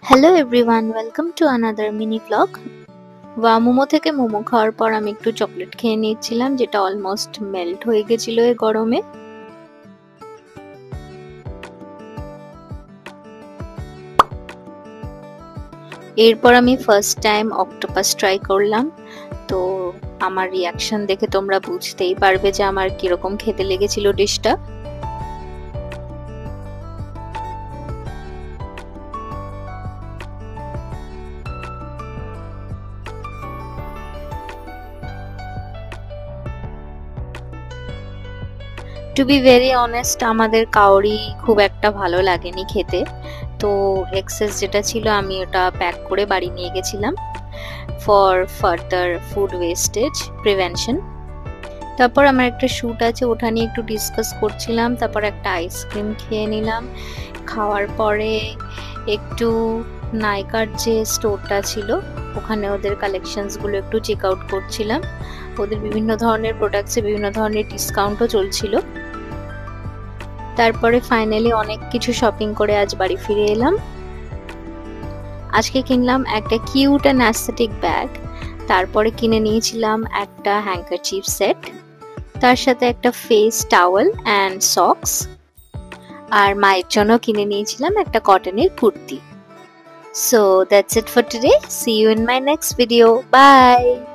Hello everyone, welcome to another mini blog. Momo থেকে মোমো খাওয়ার পর আমি একটু চকলেট খেয়ে নিচ্ছিলাম, যেটা অলমোস্ট মেল্ট হয়ে গেছিল এই গরমে। এরপর আমি ফার্স্ট টাইম অক্টোপাস ট্রাই করলাম। তো আমার রিয়াকশন দেখে তোমরা বুঝতেই পারবে যে আমার কিরকম খেতে লেগেছিল ডিশটা। টু বি ভেরি অনেস্ট, আমাদের কাউরি খুব একটা ভালো লাগেনি খেতে। তো এক্সেস যেটা ছিল আমি ওটা প্যাক করে বাড়ি নিয়ে গেছিলাম for further food wastage prevention. তারপর আমার একটা শ্যুট আছে, ওটা নিয়ে একটু ডিসকাস করছিলাম। তারপর একটা আইসক্রিম খেয়ে নিলাম। খাওয়ার পরে একটু নাইকার যে স্টোরটা ছিল ওখানে ওদের কালেকশনসগুলো একটু চেক আউট করছিলাম। ওদের বিভিন্ন ধরনের প্রোডাক্টসে বিভিন্ন ধরনের ডিসকাউন্টও চলছিল। তারপরে ফাইনালি অনেক কিছু শপিং করে আজ বাড়ি ফিরে এলাম। আজকে কিনলাম একটা কিউট অ্যান্ড অ্যাস্থেটিক ব্যাগ। তারপরে কিনে নিয়েছিলাম একটা হ্যাঙ্কারচিফ সেট, তার সাথে একটা ফেস টাওয়েল অ্যান্ড সক্স। আর মায়ের জন্য কিনে নিয়েছিলাম একটা কটনের kurti. So that's it for today. See you in my next video. Bye.